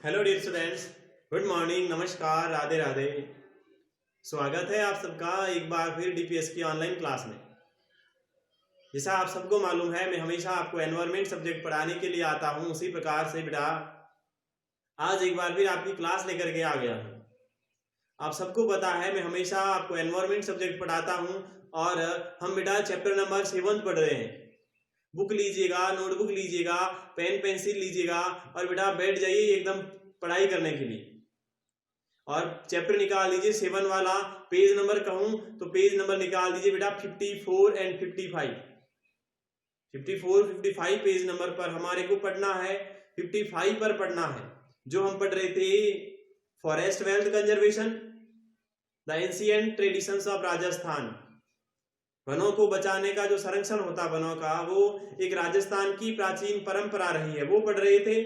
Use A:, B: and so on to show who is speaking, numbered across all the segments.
A: Hello dear students, good morning, नमस्कार, राधे राधे। स्वागत है आप सबका एक बार फिर डीपीएस की ऑनलाइन क्लास में। जैसा आप सबको मालूम है, मैं हमेशा आपको एनवायरनमेंट सब्जेक्ट पढ़ाने के लिए आता हूं। उसी प्रकार से बेटा आज एक बार फिर आपकी क्लास लेकर के आ गया हूं। आप सबको पता है मैं हमेशा आपको एनवायरनमेंट सब्जेक्ट पढ़ाता हूं और हम बेटा चैप्टर नंबर 7 पढ़ रहे हैं। बुक लीजिएगा, नोटबुक लीजिएगा, पेन पेंसिल लीजिएगा और बेटा बैठ जाइए एकदम पढ़ाई करने के लिए। और चैप्टर निकाल लीजिए 7 वाला। पेज नंबर कहूं तो पेज नंबर निकाल दीजिए बेटा 54 एंड 55। 54 55 पेज नंबर पर हमारे को पढ़ना है। 55 पर पढ़ना है जो हम पढ़ रहे थे forest wealth conservation, the ancient traditions of Rajasthan. वनों को बचाने का जो संरक्षण होता वनों का, वो एक राजस्थान की प्राचीन परंपरा रही है, वो पढ़ रहे थे।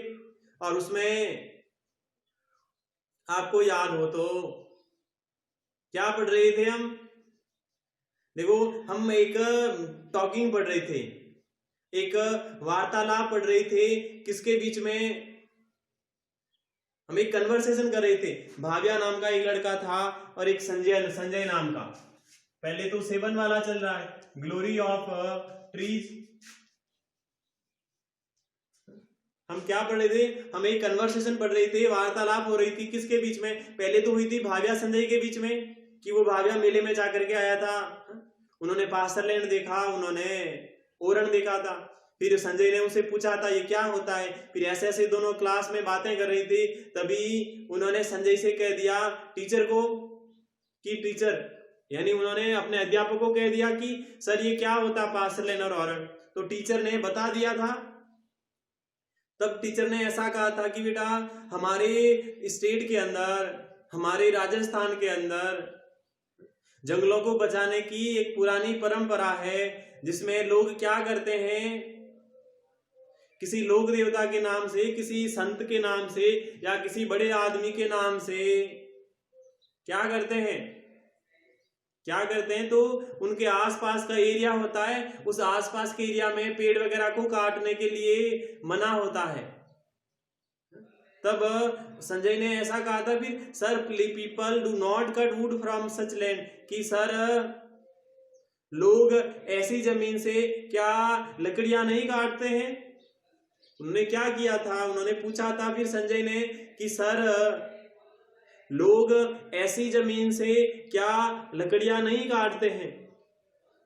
A: और उसमें आपको याद हो तो क्या पढ़ रहे थे हम? देखो, हम एक टॉकिंग पढ़ रहे थे, एक वार्तालाप पढ़ रहे थे। किसके बीच में? हम एक कन्वर्सेशन कर रहे थे। भाव्या नाम का एक लड़का था और एक संजय नाम का। पहले तो 7 वाला चल रहा है, ग्लोरी ऑफ ट्रीज। हम क्या पढ़ रहे थे? हम एक कन्वर्सेशन पढ़ रहे थे, वार्तालाप हो रही थी। किसके बीच में? पहले तो हुई थी भाव्या संजय के बीच में कि वो भाव्या मेले में जाकर के आया था, उन्होंने पास्टरलैंड देखा, उन्होंने ओरण देखा था। फिर संजय ने उनसे पूछा था ये क्या होता है। फिर ऐसे ऐसे दोनों क्लास में बातें कर रही थी। तभी उन्होंने संजय से कह दिया टीचर को कि टीचर, यानी उन्होंने अपने अध्यापक को कह दिया कि सर ये क्या होता पास्टरलैंड और ओरण। तो टीचर ने बता दिया था। तब टीचर ने ऐसा कहा था कि बेटा हमारे स्टेट के अंदर, हमारे राजस्थान के अंदर जंगलों को बचाने की एक पुरानी परंपरा है, जिसमें लोग क्या करते हैं, किसी लोक देवता के नाम से, किसी संत के नाम से या किसी बड़े आदमी के नाम से क्या करते हैं तो उनके आसपास का एरिया होता है, उस आसपास के एरिया में पेड़ वगैरह को काटने के लिए मना होता है। तब संजय ने ऐसा कहा था फिर, sir people do not cut wood from such land, कि सर लोग ऐसी जमीन से क्या लकड़ियां नहीं काटते हैं। उन्होंने क्या किया था, उन्होंने पूछा था फिर संजय ने कि सर लोग ऐसी जमीन से क्या लकड़ियां नहीं काटते हैं।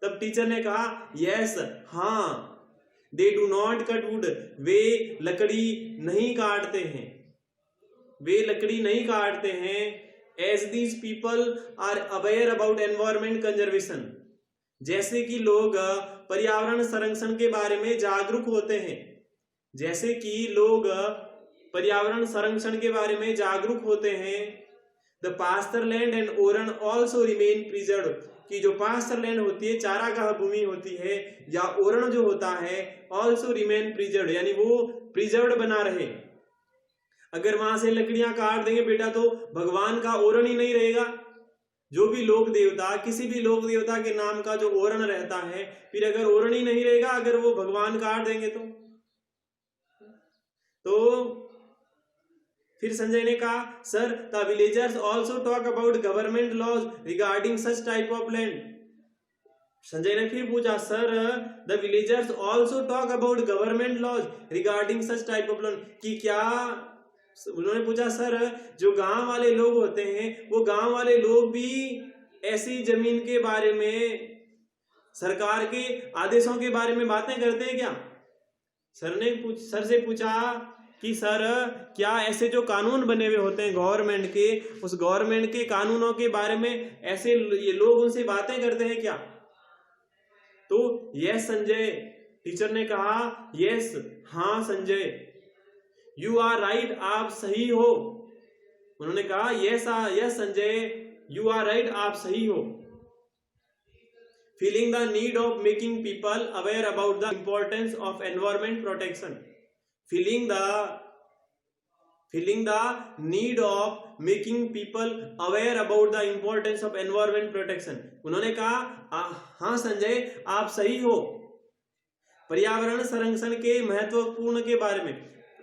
A: तब टीचर ने कहा यस, हाँ, they do not cut wood, वे लकड़ी नहीं काटते हैं, वे लकड़ी नहीं काटते हैं। As these people are aware about environment conservation, जैसे कि लोग पर्यावरण संरक्षण के बारे में जागरूक होते हैं, जैसे कि लोग पर्यावरण संरक्षण के बारे में जागरूक होते हैं। The pastureland and Oran also remain preserve, कि जो पास्टरलैंड होती है, चारागाह भूमि होती है, या ओरण जो होता है ऑल्सो रिमेन प्रिजर्व, यानी वो प्रिजर्व बना रहे। अगर वहां से लकड़ियां काट देंगे बेटा तो भगवान का ओरण ही नहीं रहेगा। जो भी लोक देवता, किसी भी लोक देवता के नाम का जो ओरण रहता है, फिर अगर ओरण ही नहीं रहेगा, अगर वो भगवान काट देंगे तो फिर संजय ने कहा sir the villagers also talk about government laws regarding such type of land. Sanjay ने फिर पूछा sir the villagers also talk about government laws regarding such type of land, कि क्या, उन्होंने पूछा सर जो गांव वाले लोग होते हैं, वो गांव वाले लोग भी ऐसी जमीन के बारे में, सरकार के आदेशों के बारे में बातें करते हैं क्या? सर से पूछा कि सर क्या ऐसे जो कानून बने हुए होते हैं गवर्नमेंट के, उस गवर्नमेंट के कानूनों के बारे में ऐसे ये लोग उनसे बातें करते हैं क्या? तो यस संजय, टीचर ने कहा यस, हाँ संजय, यू आर राइट, आप सही हो। उन्होंने कहा yes Sanjay, you are right, आप सही हो। Feeling the need of making people aware about the importance of environment protection, feeling the need of making people aware about the importance of environment protection। उन्होंने कहा हाँ संजय, आप सही हो, पर्यावरण संरक्षण के महत्वपूर्ण के बारे में,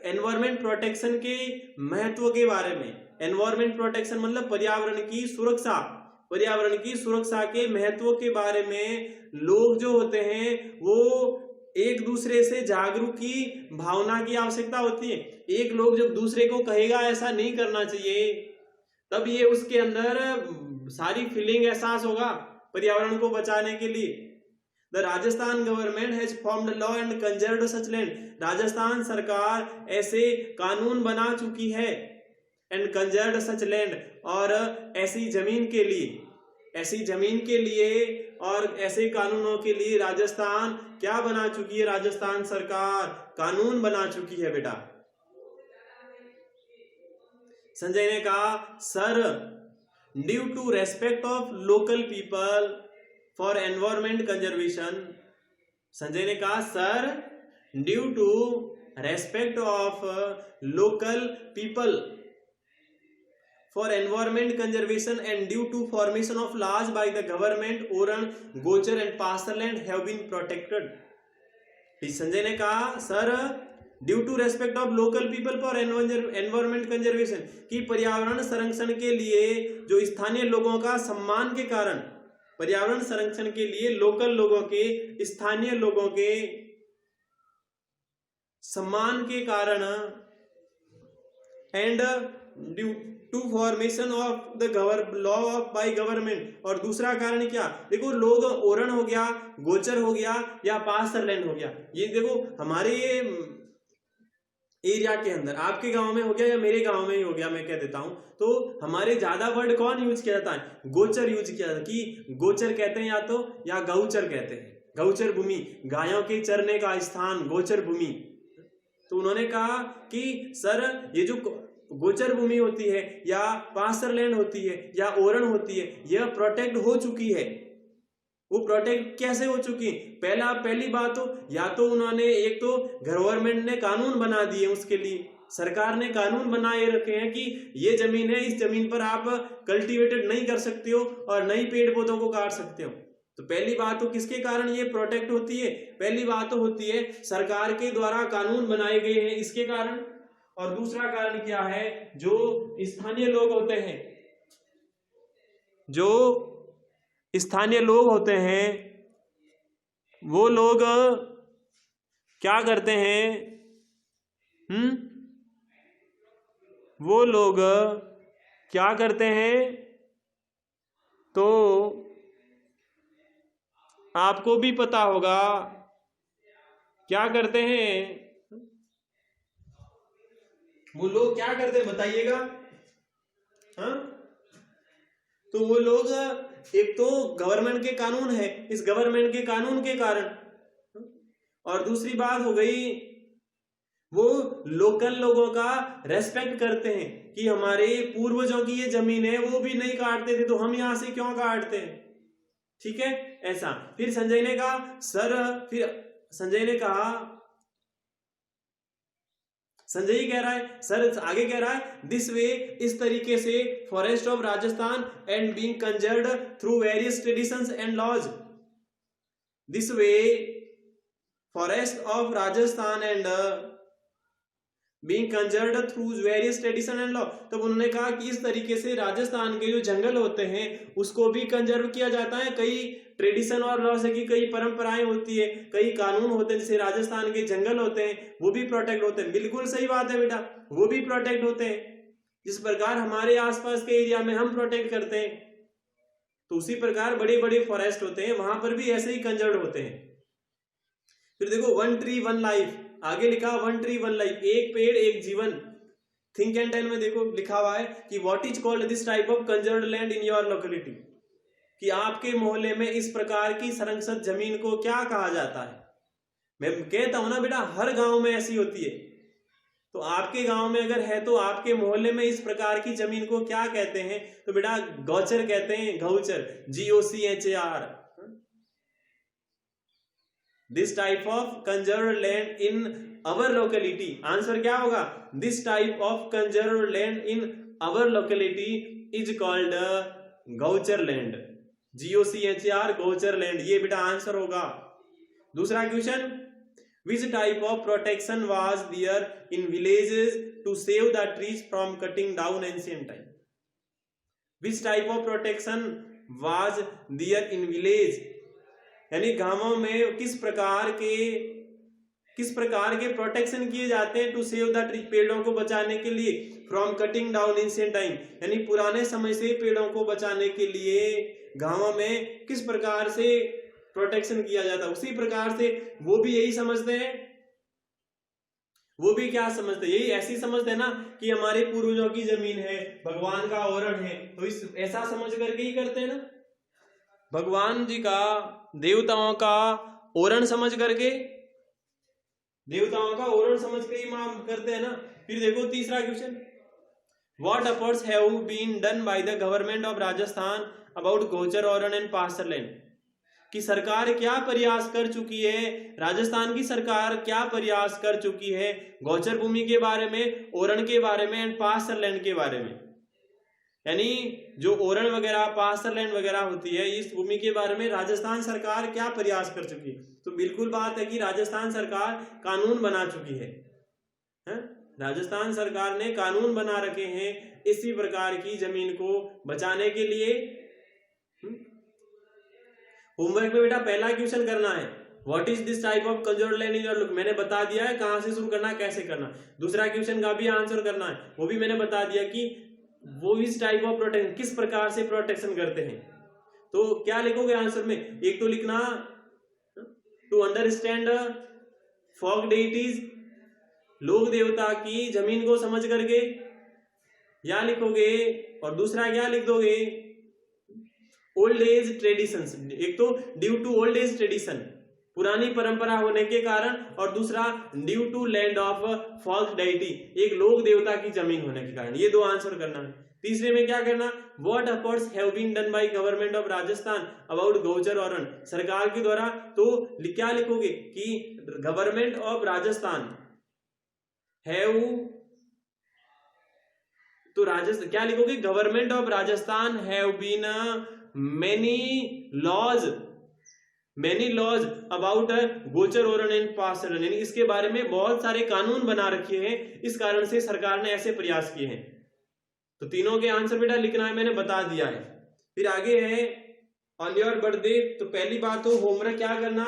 A: एनवायरमेंट प्रोटेक्शन के महत्व के बारे में। एनवायरमेंट प्रोटेक्शन मतलब पर्यावरण की सुरक्षा, पर्यावरण की सुरक्षा के महत्व के बारे में लोग जो होते हैं वो एक दूसरे से जागरूक की भावना की आवश्यकता होती है। एक लोग जब दूसरे को कहेगा ऐसा नहीं करना चाहिए, तब ये उसके अंदर सारी फीलिंग एहसास होगा पर्यावरण को बचाने के लिए। The Rajasthan government has formed law and conserved such land. Rajasthan सरकार ऐसे कानून बना चुकी है एंड कंजर्व्ड सच लैंड, और ऐसी जमीन के लिए, ऐसी जमीन के लिए और ऐसे कानूनों के लिए राजस्थान क्या बना चुकी है? राजस्थान सरकार कानून बना चुकी है बेटा। संजय ने कहा sir due to respect of local people for environment conservation. Sanjay ने कहा sir due to respect of local people for environment conservation and due to formation of laws by the government, Oran, Gochar and pasture land have been protected। Sanjay ने कहा sir due to respect of local people for environment conservation, कि पर्यावरण संरक्षण के लिए जो स्थानीय लोगों का सम्मान के कारण, पर्यावरण संरक्षण के लिए लोकल लोगों के, स्थानीय लोगों के सम्मान के कारण, and due to formation of the law of by government. और दूसरा कारण क्या? देखो लोग ओरण हो गया, गोचर हो गया या पास्चर लैंड हो गया, ये देखो हमारे एरिया के अंदर, आपके गांव में हो गया या मेरे गांव में ही हो गया, मैं कह देता हूं, तो हमारे ज्यादा वर्ड कौन यूज किया जाता है? गोचर यूज किया जाता है, कि गोचर कहते हैं या गौचर कहते हैं। गौचर भूमि, गायों के चरने का स्थान गोचर भूमि। तो उन्होंने कहा कि सर ये जो गोचर भूमि होती है या पास्चर लैंड होती है या ओरण होती है, यह प्रोटेक्ट हो चुकी है। वो प्रोटेक्ट कैसे हो चुकी? पहली बात तो या तो उन्होंने, एक तो गवर्नमेंट ने कानून बना दिए, उसके लिए सरकार ने कानून बनाए रखे हैं कि ये जमीन है, इस जमीन पर आप कल्टीवेटेड नहीं कर सकते हो और नई पेड़ पौधों को काट सकते हो। तो पहली बात तो किसके कारण ये प्रोटेक्ट होती है? पहली बात तो होती है सरकार के द्वारा कानून बनाए गए हैं, इसके कारण। और दूसरा कारण क्या है? जो स्थानीय लोग होते हैं, जो स्थानीय लोग होते हैं, वो लोग क्या करते हैं? वो लोग क्या करते हैं? तो आपको भी पता होगा क्या करते हैं वो लोग, क्या करते हैं बताइएगा। हाँ, तो वो लोग, एक तो गवर्नमेंट के कानून है, इस गवर्नमेंट के कानून के कारण, और दूसरी बात हो गई वो लोकल लोगों का रेस्पेक्ट करते हैं कि हमारे पूर्वजों की ये जमीन है, वो भी नहीं काटते थे तो हम यहां से क्यों काटते हैं? ठीक है, ऐसा। फिर संजय ने कहा सर, फिर संजय ने कहा, संजय ही कह रहा है, सर आगे कह रहा है दिस वे, इस तरीके से forest of Rajasthan and being conserved through various traditions and laws. This way forest of Rajasthan and being conserved through various tradition and law. तब उन्होंने कहा कि इस तरीके से राजस्थान के जो जंगल होते हैं उसको भी कंजर्व किया जाता है। कई ट्रेडिशन और लॉ से की कई परंपराएं होती है, कई कानून होते हैं, जैसे राजस्थान के जंगल होते हैं वो भी प्रोटेक्ट होते हैं। बिल्कुल सही बात है बेटा, वो भी प्रोटेक्ट होते हैं। जिस प्रकार हमारे आसपास के एरिया में हम प्रोटेक्ट करते हैं, तो उसी प्रकार बड़े बड़े फॉरेस्ट होते हैं, वहां पर भी ऐसे ही कंजर्व होते हैं। फिर देखो वन ट्री वन लाइफ, आगे लिखा वन ट्री वन लाइफ, एक पेड़ एक जीवन। थिंक एंड टेल में देखो लिखा हुआ है कि what is called this type of conserved land in your locality, कि आपके मोहल्ले में इस प्रकार की संरक्षित जमीन को क्या कहा जाता है। मैं कहता हूं ना बेटा, हर गांव में ऐसी होती है, तो आपके गांव में अगर है तो आपके मोहल्ले में इस प्रकार की जमीन को क्या कहते हैं? तो बेटा गौचर कहते हैं, Gauchar, GOCHAR। This type of conserved land in our locality, answer क्या होगा? This type of conserved land in our locality is called Gauchar land, GOCHAR, Gauchar land. ये बेटा आंसर होगा। दूसरा question, Which type of protection was there in villages to save the trees from cutting down ancient time? Which type of protection was there in village? यानी गांवों में किस प्रकार के प्रोटेक्शन किए जाते हैं टू सेव द ट्री, पेड़ों को बचाने के लिए, from cutting down ancient time, यानी पुराने समय से पेड़ों को बचाने के लिए गांवों में किस प्रकार से प्रोटेक्शन किया जाता है। उसी प्रकार से वो भी यही समझते हैं, वो भी क्या समझते हैं, यही ऐसी समझते हैं ना कि हमारे पूर्वजों की जमीन है, भगवान का औरण है, तो इस ऐसा समझ करके ही करते हैं ना, भगवान जी का, देवताओं का औरण समझ करके, देवताओं का औरण समझ के ही माफ करते हैं ना। फिर देखो तीसरा question, what efforts have been done by the government of Rajasthan about gochar oran and pasture land, कि सरकार क्या प्रयास कर चुकी है, राजस्थान की सरकार क्या प्रयास कर चुकी है गोचर भूमि के बारे में, औरण के बारे में एंड पास्चर लैंड के बारे में, यानी जो औरण वगैरह पास्चर लैंड वगैरह होती है इस भूमि के बारे में राजस्थान सरकार क्या प्रयास कर चुकी है। तो बिल्कुल बात है कि राजस्थान सरकार कानून बना चुकी है, राजस्थान सरकार ने कानून बना रखे हैं इसी प्रकार की जमीन को बचाने के लिए। होमवर्क में बेटा पहला क्वेश्चन करना है, what is this type of conserved land in your look, मैंने बता दिया है कहां से शुरू करना कैसे करना। दूसरा क्वेश्चन का भी आंसर करना है, वो भी मैंने बता दिया कि वो इस टाइप ऑफ प्रोटेक्शन किस प्रकार से प्रोटेक्शन करते हैं। तो क्या लिखोगे आंसर में, एक तो लिखना टू अंडरस्टैंड फॉक डेइटीज, लोक देवता की जमीन को समझ करके, या लिखोगे, और दूसरा क्या लिख दोगे, ओल्ड एज ट्रेडिशंस, एक तो due to old age tradition, पुरानी परंपरा होने के कारण, और दूसरा due to land of false deity, एक लोक देवता की जमीन होने के कारण। ये दो आंसर करना है। तीसरे में क्या करना, what efforts have been done by government of Rajasthan about gochar oran, सरकार के द्वारा, तो क्या लिखोगे कि गवर्नमेंट ऑफ राजस्थान हैव, तो राजस्थान क्या लिखोगे, government of Rajasthan have been many laws about गोचर औरण एंड पास्चर लैंड, इसके बारे में बहुत सारे कानून बना रखे हैं, इस कारण से सरकार ने ऐसे प्रयास किए हैं। तो तीनों के आंसर बेटा लिखना है, मैंने बता दिया है। फिर आगे है ऑन योर बर्थडे, तो पहली बात तो होमवर्क क्या करना,